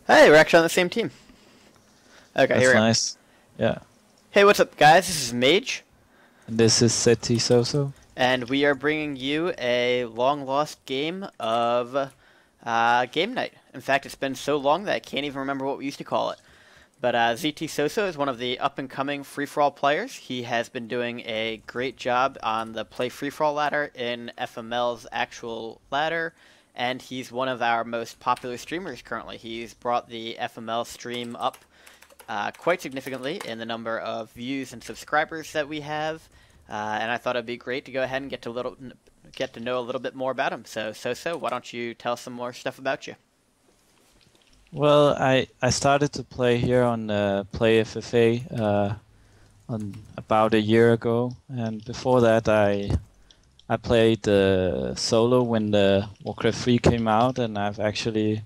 Hey, we're actually on the same team. Okay, here That's we go. nice. Yeah. Hey, what's up, guys? This is Mage, And this is zTsoso. and we are bringing you a long-lost game of game night. In fact, it's been so long that I can't even remember what we used to call it. But zTsoso is one of the up-and-coming free-for-all players. He has been doing a great job on the Play Free-for-all ladder in FML's actual ladder, and he's one of our most popular streamers currently. He's brought the FML stream up quite significantly in the number of views and subscribers that we have, and I thought it'd be great to go ahead and get to know a little bit more about him. So, Soso, why don't you tell us some more stuff about you? Well, I started to play here on Play FFA on about a year ago, and before that I played solo when the Warcraft 3 came out, and I've actually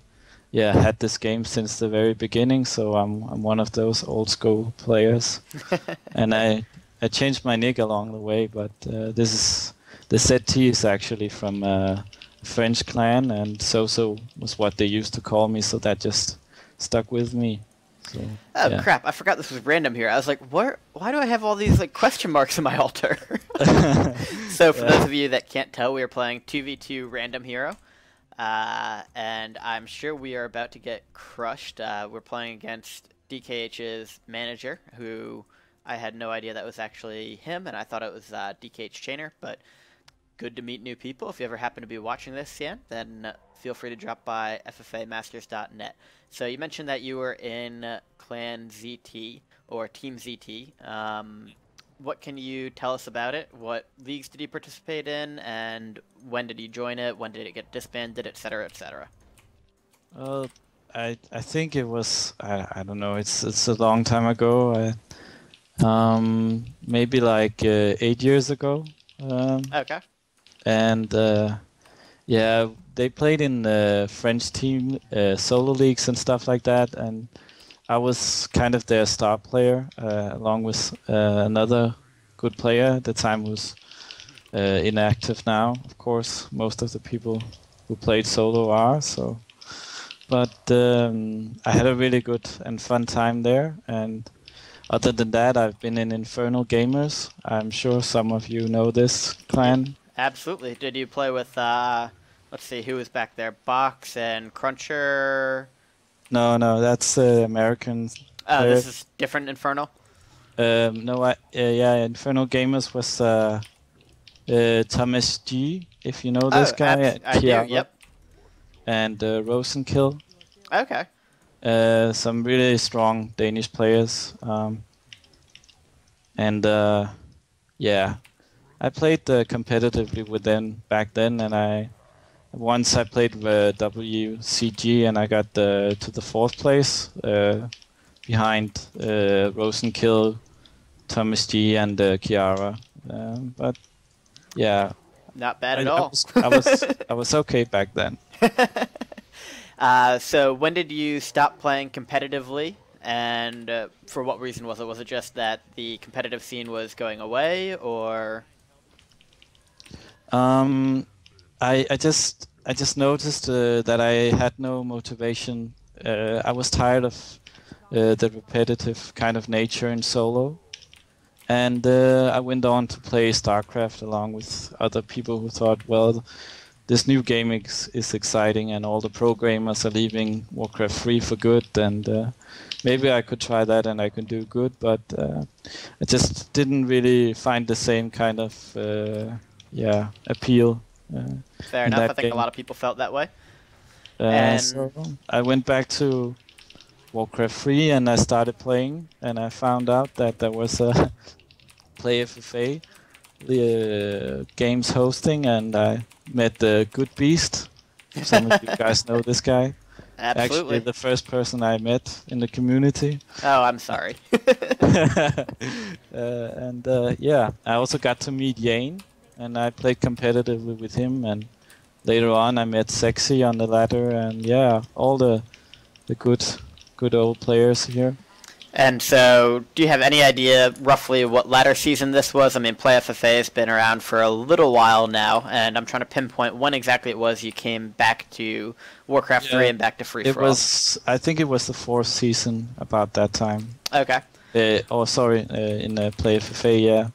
had this game since the very beginning. So I'm one of those old school players, and I changed my nick along the way, but the ZT is actually from French clan, and Soso was what they used to call me, so that just stuck with me. So, Oh yeah. crap! I forgot this was random here. I was like, "Where? Why do I have all these like question marks in my altar?" So, for those of you that can't tell, we are playing 2v2 Random Hero, and I'm sure we are about to get crushed. We're playing against DKH's manager, who I had no idea that was actually him, and I thought it was DKH Chainer, but good to meet new people. If you ever happen to be watching this, Sian, then feel free to drop by ffamasters.net. So you mentioned that you were in Clan ZT, or Team ZT. What can you tell us about it? What leagues did you participate in, and when did you join it? When did it get disbanded, etc., etc.? Well, I think it was I don't know. It's a long time ago. Maybe like 8 years ago. Okay. And yeah, they played in the French team solo leagues and stuff like that, and I was kind of their star player, along with another good player at the time who's inactive now. Of course, most of the people who played solo are. So, but I had a really good and fun time there. And other than that, I've been in Infernal Gamers. I'm sure some of you know this clan. Absolutely. Did you play with, let's see, who was back there? Box and Cruncher? No, that's American. Oh, this is different Infernal? No, Infernal Gamers was Thomas G, if you know this guy. I do, yep. And Rosenkill. Okay. Some really strong Danish players. And yeah, I played competitively with them back then, and once I played WCG, and I got to the fourth place behind Rosenkill, Thomas G, and Kiara. But yeah, not bad at all. I was okay back then. So when did you stop playing competitively, and for what reason was it? Was it just that the competitive scene was going away, or? I just noticed that I had no motivation. I was tired of the repetitive kind of nature in solo, and I went on to play StarCraft along with other people who thought, well, this new game is exciting, and all the programmers are leaving Warcraft 3 for good, and maybe I could try that and I could do good, but I just didn't really find the same kind of appeal. Fair enough. I think a lot of people felt that way. So I went back to Warcraft 3 and I started playing, and I found out that there was a Play FFA games hosting, and I met the Good Beast. Some of you guys know this guy. Absolutely. Actually, the first person I met in the community. Oh, I'm sorry. I also got to meet Yane, and I played competitively with him, and later on I met Sexy on the ladder, and yeah, all the good old players here. And so, do you have any idea roughly what ladder season this was? I mean, Play FFA has been around for a little while now, and I'm trying to pinpoint when exactly it was you came back to Warcraft 3 and back to Free For All. I think it was the 4th season about that time. Okay. In Play FFA, yeah.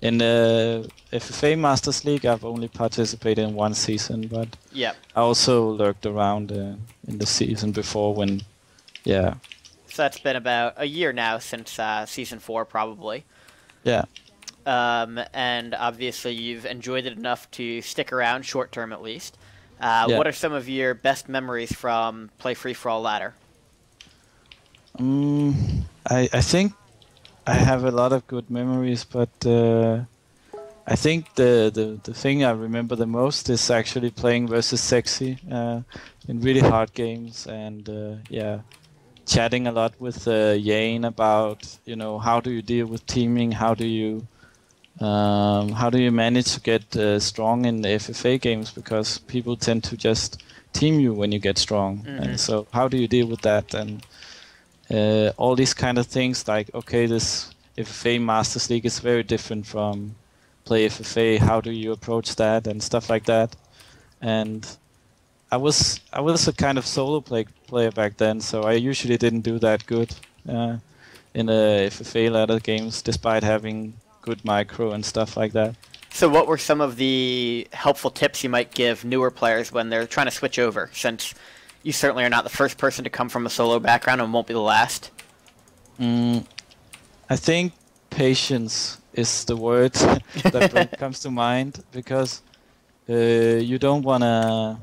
In the FFA Masters League, I've only participated in 1 season, but yep. I also lurked around in the season before when, yeah. So that's been about a year now since Season 4, probably. Yeah. And obviously you've enjoyed it enough to stick around, short term at least. What are some of your best memories from Play Free For All Ladder? I think I have a lot of good memories, but I think the thing I remember the most is actually playing versus Sexy in really hard games, and chatting a lot with Yane about, you know, how do you deal with teaming, how do you manage to get strong in the FFA games, because people tend to just team you when you get strong, and so how do you deal with that, and all these kind of things, like, okay, this FFA Masters League is very different from Play FFA, how do you approach that, and stuff like that. And I was a kind of solo player back then, so I usually didn't do that good in the FFA ladder games, despite having good micro and stuff like that. So what were some of the helpful tips you might give newer players when they're trying to switch over, since you certainly are not the first person to come from a solo background and won't be the last? I think patience is the word that comes to mind, because you don't want to...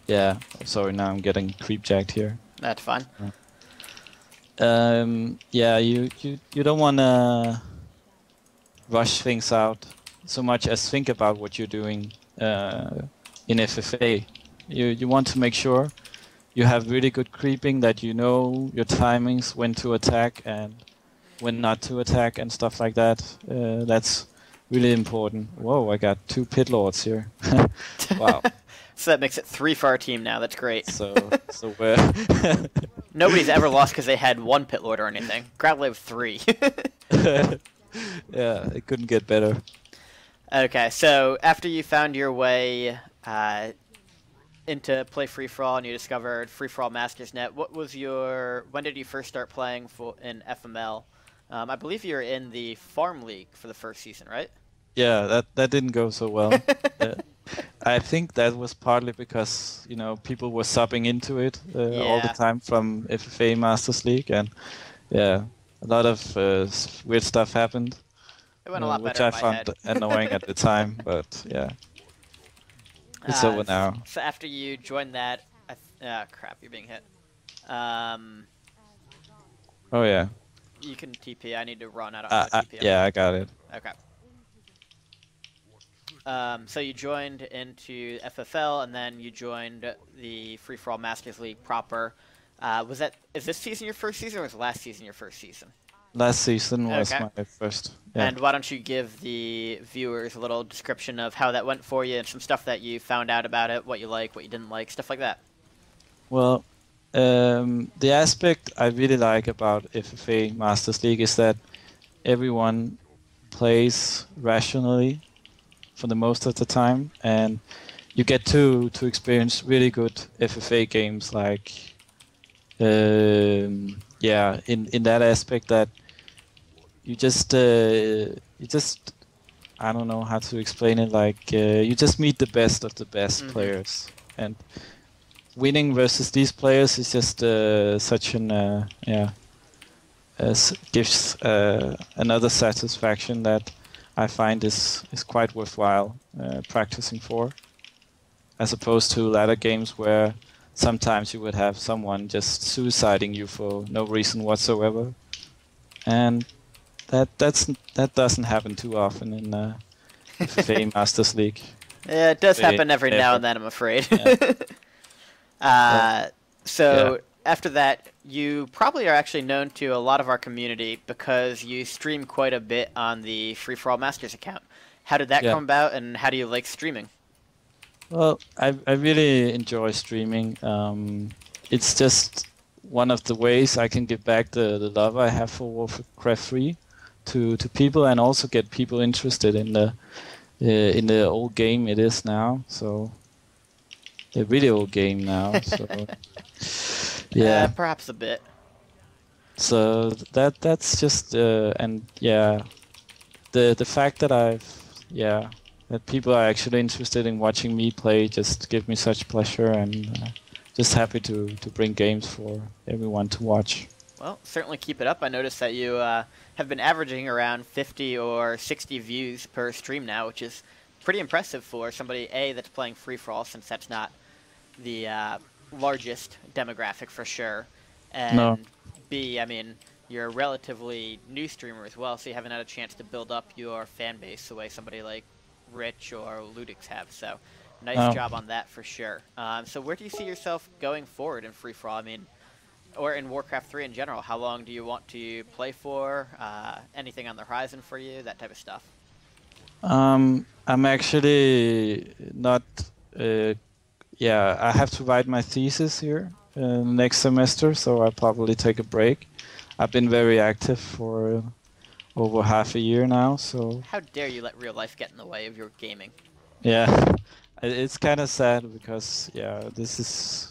Yeah, sorry, now I'm getting creep-jacked here. That's fine. You don't want to rush things out so much as think about what you're doing in FFA. You want to make sure you have really good creeping, that you know your timings, when to attack and when not to attack and stuff like that. That's really important. Whoa, I got 2 pit lords here. Wow. So that makes it 3 for our team now. That's great. So where? Nobody's ever lost because they had 1 pit lord or anything. Gravelly with 3. Yeah, it couldn't get better. Okay, so after you found your way into Play Free For All and you discovered Free For All Masters Net, when did you first start playing in FML? I believe you were in the Farm League for the first season, right? Yeah, that didn't go so well. I think that was partly because, you know, people were subbing into it all the time from FFA Masters League, and yeah, a lot of weird stuff happened. It went a lot which better I in my found head. annoying at the time, but yeah, it's over now. So after you joined that, crap, you're being hit. Oh yeah. You can TP. I need to run out of TP. Yeah, I got it. Okay. So you joined into FFL, and then you joined the Free For All Masters League proper. Is this season your first season, or was last season your first season? Last season was my first. Yeah. And why don't you give the viewers a little description of how that went for you and some stuff that you found out about it, what you like, what you didn't like, stuff like that. Well, the aspect I really like about FFA Masters League is that everyone plays rationally for the most of the time, and you get to experience really good FFA games, like in that aspect that you just I don't know how to explain it, like you just meet the best of the best players, and winning versus these players is just such an gives another satisfaction that I find is quite worthwhile practicing for, as opposed to ladder games where sometimes you would have someone just suiciding you for no reason whatsoever, and that doesn't happen too often in FFA Masters League. Yeah, it does happen every now and then, I'm afraid. After that, you probably are actually known to a lot of our community because you stream quite a bit on the Free For All Masters account. How did that come about, and how do you like streaming? Well, I really enjoy streaming. It's just one of the ways I can give back the love I have for Warcraft 3 to people, and also get people interested in the old game it is now. So the really old game now. So yeah, perhaps a bit. so that's just and yeah, the fact that that people are actually interested in watching me play just give me such pleasure, and just happy to bring games for everyone to watch. Well, certainly keep it up. I noticed that you have been averaging around 50 or 60 views per stream now, which is pretty impressive for somebody, A, that's playing free-for-all, since that's not the largest demographic for sure, and No. B, I mean, you're a relatively new streamer as well, so you haven't had a chance to build up your fan base the way somebody like Rich or Ludix have, so nice job on that for sure. So where do you see yourself going forward in free-for-all? I mean, or in Warcraft 3 in general, how long do you want to play for? Anything on the horizon for you? That type of stuff. I'm actually not. I have to write my thesis here next semester, so I'll probably take a break. I've been very active for over half a year now, so. How dare you let real life get in the way of your gaming? Yeah, it's kind of sad because this is.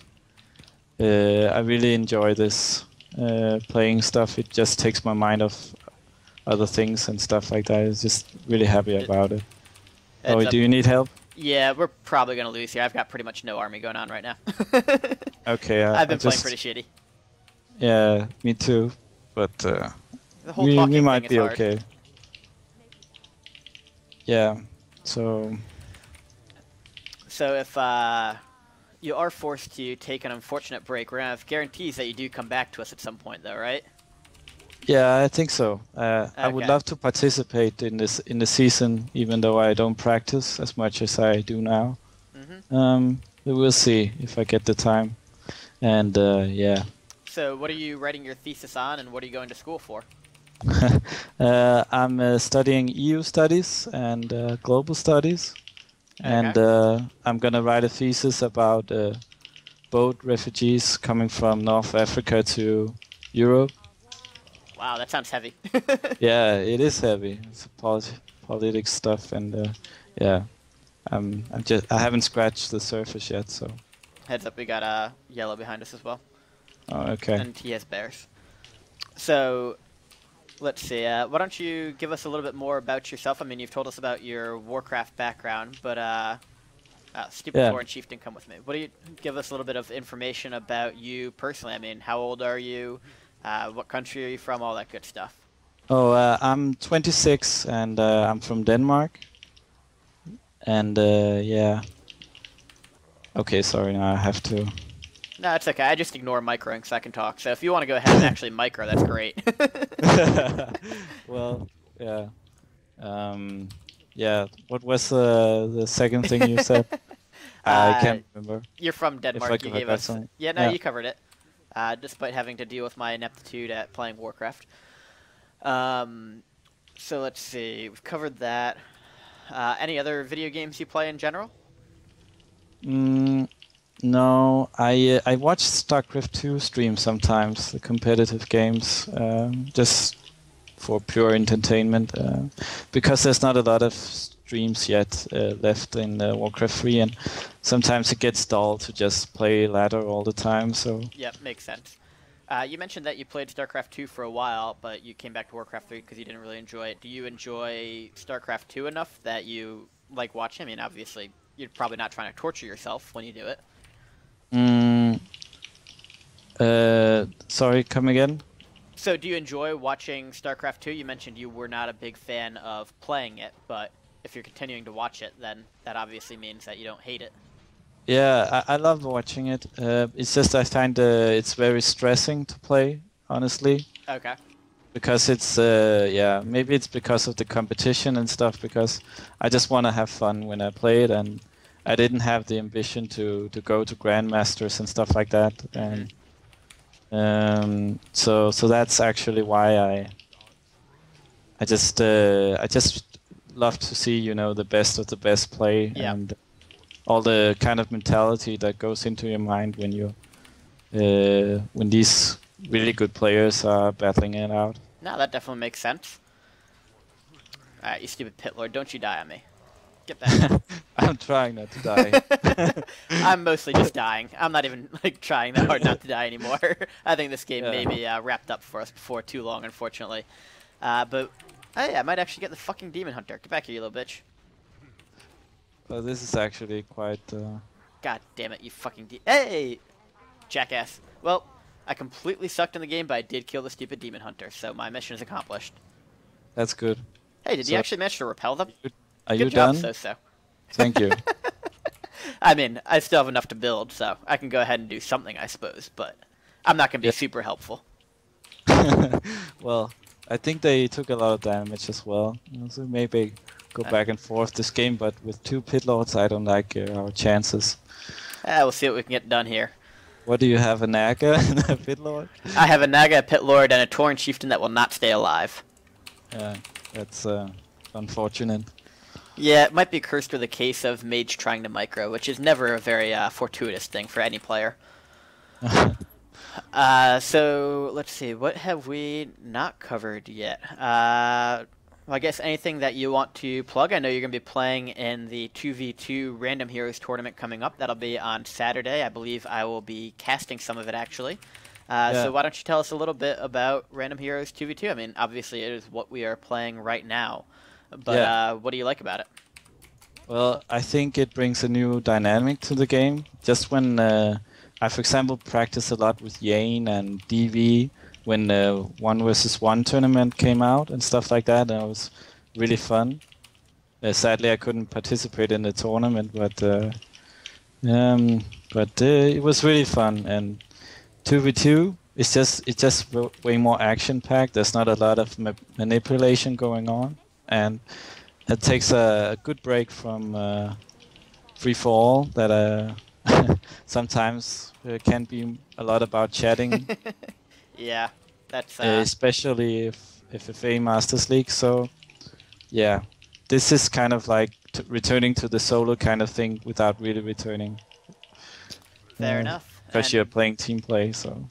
I really enjoy this playing stuff. It just takes my mind off other things and stuff like that. I'm just really happy about it. Oh, do you need help? Yeah, we're probably going to lose here. I've got pretty much no army going on right now. Okay. I've been playing pretty shitty. Yeah, me too. But the whole we might thing be is hard. okay. Yeah, so if you are forced to take an unfortunate break, we're going to have guarantees that you do come back to us at some point, though, right? yeah, I think so. I would love to participate in the season, even though I don't practice as much as I do now. We'll see if I get the time, and yeah. So, what are you writing your thesis on, and what are you going to school for? I'm studying EU studies and global studies, and I'm gonna write a thesis about boat refugees coming from North Africa to Europe. Wow, that sounds heavy. Yeah, it is heavy. It's politics stuff, and yeah, I haven't scratched the surface yet. So Heads up, we got yellow behind us as well. Oh, okay. And he has bears. So, let's see. Why don't you give us a little bit more about yourself? I mean, you've told us about your Warcraft background, but Stupid Foreign Chief didn't come with me. What do you give us a little bit of information about you personally? I mean, how old are you? What country are you from? All that good stuff. Oh, I'm 26 and I'm from Denmark. And yeah. Okay, sorry. Now I have to. No, it's okay. I just ignore microing so I can talk. So if you want to go ahead and actually micro, that's great. Well, yeah. Yeah. What was the second thing you said? I can't remember. You're from Denmark. You gave us. Something. Yeah, no, you covered it. Despite having to deal with my ineptitude at playing Warcraft. So let's see. We've covered that. Any other video games you play in general? No, I watch StarCraft 2 streams sometimes, the competitive games, just for pure entertainment, because there's not a lot of streams yet left in Warcraft 3, and sometimes it gets dull to just play ladder all the time. So yep, makes sense. You mentioned that you played StarCraft 2 for a while, but you came back to Warcraft 3 because you didn't really enjoy it. Do you enjoy StarCraft 2 enough that you like watching? I mean, obviously, you're probably not trying to torture yourself when you do it. Sorry, come again? So do you enjoy watching StarCraft 2? You mentioned you were not a big fan of playing it, but if you're continuing to watch it, then that obviously means that you don't hate it. Yeah, I love watching it. It's just I find it's very stressing to play, honestly. Okay. Because it's, maybe it's because of the competition and stuff, because I just want to have fun when I play it, and I didn't have the ambition to go to Grandmasters and stuff like that. And so that's actually why I just love to see, the best of the best play, and all the kind of mentality that goes into your mind when you're when these really good players are battling it out. No, that definitely makes sense. Alright, you stupid pit lord, don't you die on me. Get back. I'm trying not to die. I'm mostly just dying. I'm not even like trying that hard not to die anymore. I think this game may be wrapped up for us before too long, unfortunately. But hey, I might actually get the fucking demon hunter. Get back here, you little bitch. Well, this is actually quite. God damn it, you fucking hey, jackass. Well, I completely sucked in the game, but I did kill the stupid demon hunter, so my mission is accomplished. That's good. Hey, did you actually manage to repel them? Are Good you job, done? zTsoso. Thank you. I mean, I still have enough to build, so I can go ahead and do something, I suppose, but I'm not going to be super helpful. Well, I think they took a lot of damage as well. So maybe go back and forth this game, but with 2 pit lords, I don't like our chances. We'll see what we can get done here. What do you have, a Naga and a pit lord? I have a Naga, a pit lord, and a Tauren chieftain that will not stay alive. Yeah, that's unfortunate. Yeah, it might be cursed with a case of mage trying to micro, which is never a very fortuitous thing for any player. So, let's see, what have we not covered yet? Well, I guess anything that you want to plug. I know you're going to be playing in the 2v2 Random Heroes tournament coming up. That'll be on Saturday. I believe I will be casting some of it, actually. So why don't you tell us a little bit about Random Heroes 2v2? I mean, obviously it is what we are playing right now. But what do you like about it? Well, I think it brings a new dynamic to the game. Just when I, for example, practiced a lot with Yane and DV when the 1v1 tournament came out and stuff like that, and it was really fun. Sadly, I couldn't participate in the tournament, but it was really fun. And 2v2 it's just way more action packed. There's not a lot of manipulation going on, and it takes a good break from free for all that sometimes can be a lot about chatting. Yeah, that's especially if FFA Masters League. So yeah, this is kind of like returning to the solo kind of thing without really returning. Fair enough. Because you're playing team play, so.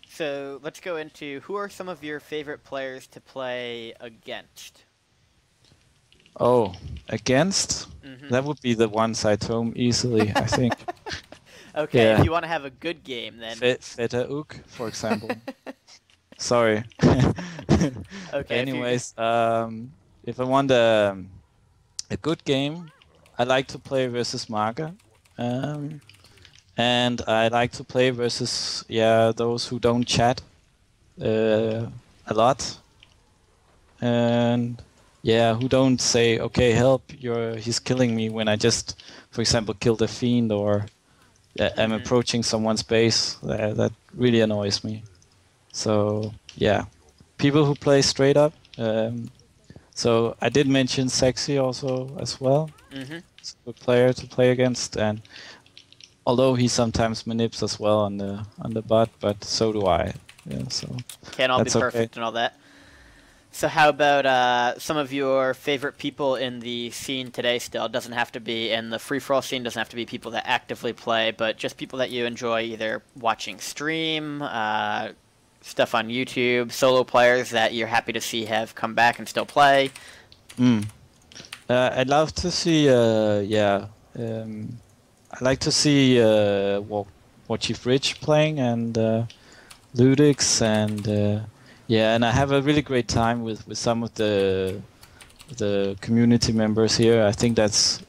So let's go into who are some of your favorite players to play against? Oh, against? Mm-hmm. That would be the one zTsoso easily, I think. Okay, if you want to have a good game, then... Feta Ook, for example. Sorry. Okay. Anyways, if I want a good game, I like to play versus Marga. And I like to play versus those who don't chat a lot. And who don't say, okay, help, he's killing me, when I just, for example, killed a fiend or I'm approaching someone's base. That really annoys me. So yeah, people who play straight up. So I did mention Sexy also as well. It's a good player to play against, and although he sometimes manips as well on the bot, but so do I. Yeah, so can't all be perfect and all that. So how about some of your favorite people in the scene today still? It doesn't have to be in the free-for-all scene, doesn't have to be people that actively play, but just people that you enjoy either watching stream, stuff on YouTube, solo players that you're happy to see have come back and still play. I'd love to see, I like to see War Chief Rich playing and Ludix and... and I have a really great time with some of the community members here. I think that's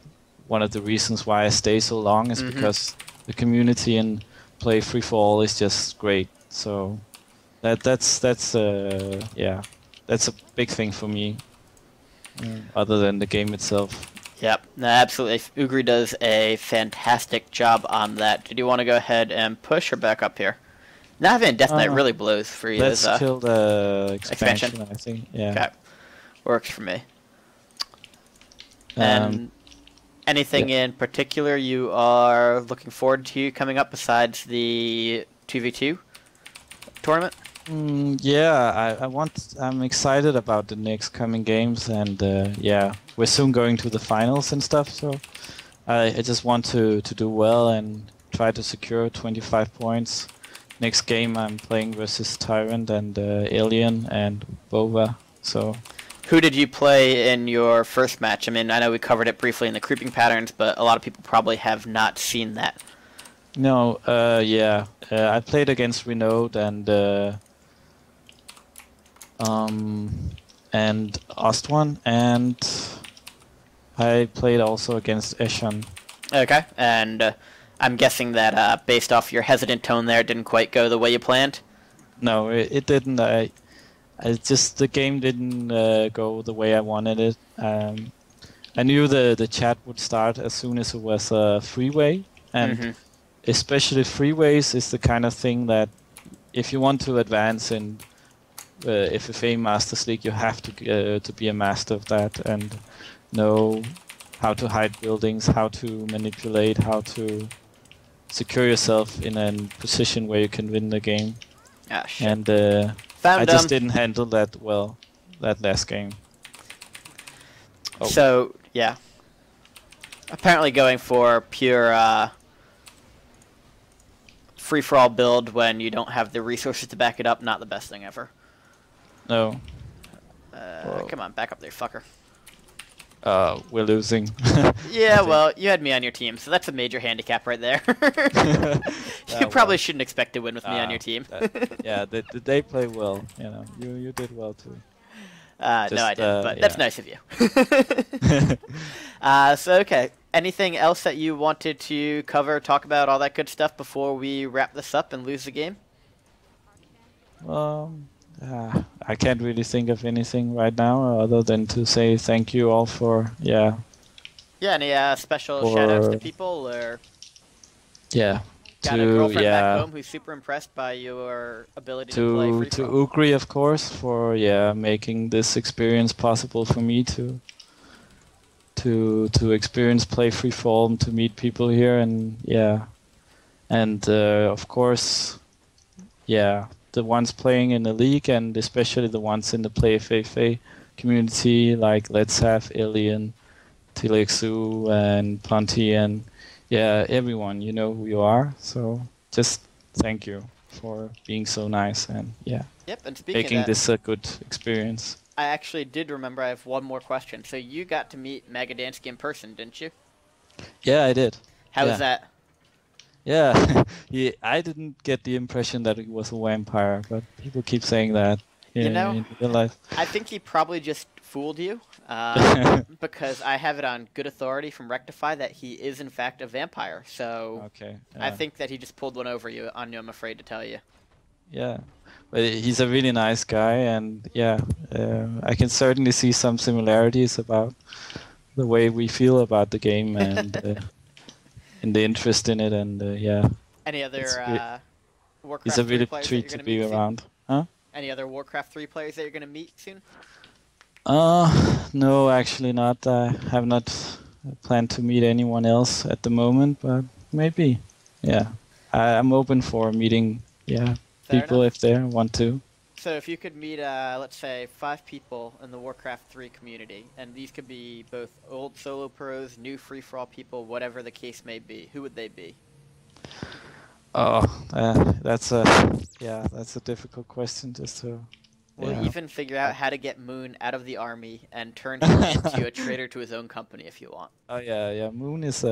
one of the reasons why I stay so long is because the community and play free for all is just great. So that's a big thing for me. Other than the game itself. Yep, no, absolutely. Ugri does a fantastic job on that. Did you want to go ahead and push or back up here? Not having Death Knight really blows for you. Let's kill the expansion, I think. Yeah. Okay. Works for me. And anything in particular you are looking forward to coming up besides the 2v2 tournament? I'm excited about the next coming games, and we're soon going to the finals and stuff, so I just want to do well and try to secure 25 points next game I'm playing versus Tyrant and Alien and Bova. So. Who did you play in your first match? I mean, I know we covered it briefly in the creeping patterns, but a lot of people probably have not seen that. No, yeah. I played against Renaud and Ostwan, and I played also against Eshan. Okay, and I'm guessing that based off your hesitant tone there, it didn't quite go the way you planned? No, it didn't. The game didn't go the way I wanted it. I knew the chat would start as soon as it was a freeway, and especially freeways is the kind of thing that if you want to advance in FFA Masters League, you have to be a master of that and know how to hide buildings, how to manipulate, how to secure yourself in a position where you can win the game. Ah, shit. And I just didn't handle that well that last game. Oh. So, yeah. Apparently going for pure free-for-all build when you don't have the resources to back it up, not the best thing ever. No. Come on, back up there, fucker. We're losing. Yeah, well, you had me on your team, so that's a major handicap right there. You probably shouldn't expect to win with me on your team. Yeah, they play well. You know, you did well too. No, I didn't, but yeah. that's nice of you. So, okay. Anything else that you wanted to cover, talk about, all that good stuff before we wrap this up and lose the game? I can't really think of anything right now other than to say thank you all for, Yeah, any special shout-outs to people, or... Yeah. Got a girlfriend back home who's super impressed by your ability to play free to Ugri, of course, for making this experience possible for me to experience play free fall, to meet people here, and of course, the ones playing in the league, and especially the ones in the Play FFA community, like Let's Have, Alien, Tilexu, and Ponty, and everyone, you know who you are. So just thank you for being so nice and Yep, and speaking making of that, this a good experience. I actually did remember. I have one more question. So you got to meet Magadansky in person, didn't you? Yeah, I did. How was that? Yeah, I didn't get the impression that he was a vampire, but people keep saying that. You know, in real life. I think he probably just fooled you, because I have it on good authority from Rectify that he is in fact a vampire. So okay, I think that he just pulled one over you. On you, I'm afraid to tell you. Yeah, but he's a really nice guy, and I can certainly see some similarities about the way we feel about the game and and the interest in it, and Any other Warcraft It's a really players treat that to you're be gonna meet around. soon? Huh? Any other Warcraft 3 players that you're going to meet soon? No, actually not. I have not planned to meet anyone else at the moment, but maybe. Yeah, I'm open for meeting people if they want to. So if you could meet, let's say, 5 people in the Warcraft 3 community, and these could be both old solo pros, new free-for-all people, whatever the case may be, who would they be? Oh, that's a difficult question just to. We'll even figure out how to get Moon out of the army and turn him into a traitor to his own company if you want. Oh yeah. Moon is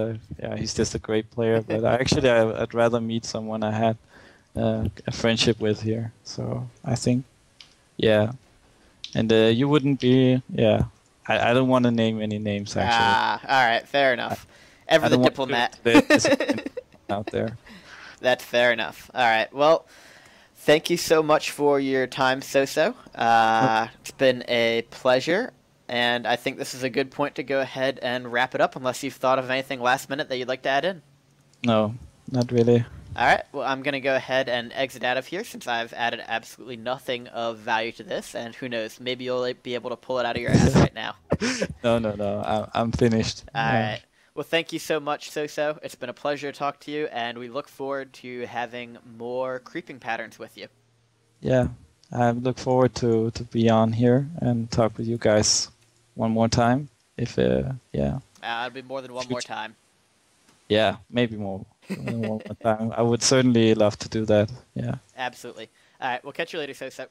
he's just a great player, but I'd rather meet someone I had a friendship with here. So I think, and you wouldn't be, I don't want to name any names actually. All right, fair enough. Ever the diplomat. Out there. That's fair enough. All right, well, thank you so much for your time, Soso. It's been a pleasure, and I think this is a good point to go ahead and wrap it up, unless you've thought of anything last minute that you'd like to add in. No, not really. All right, well, I'm going to go ahead and exit out of here since I've added absolutely nothing of value to this, and who knows, maybe you'll be able to pull it out of your ass right now. No, I'm finished. All right. Well, thank you so much, Soso. It's been a pleasure to talk to you, and we look forward to having more creeping patterns with you. Yeah, I look forward to be on here and talk with you guys one more time. If it'll be more than one more time. Yeah, maybe more. one more time. I would certainly love to do that. Yeah. Absolutely. All right, we'll catch you later, Soso.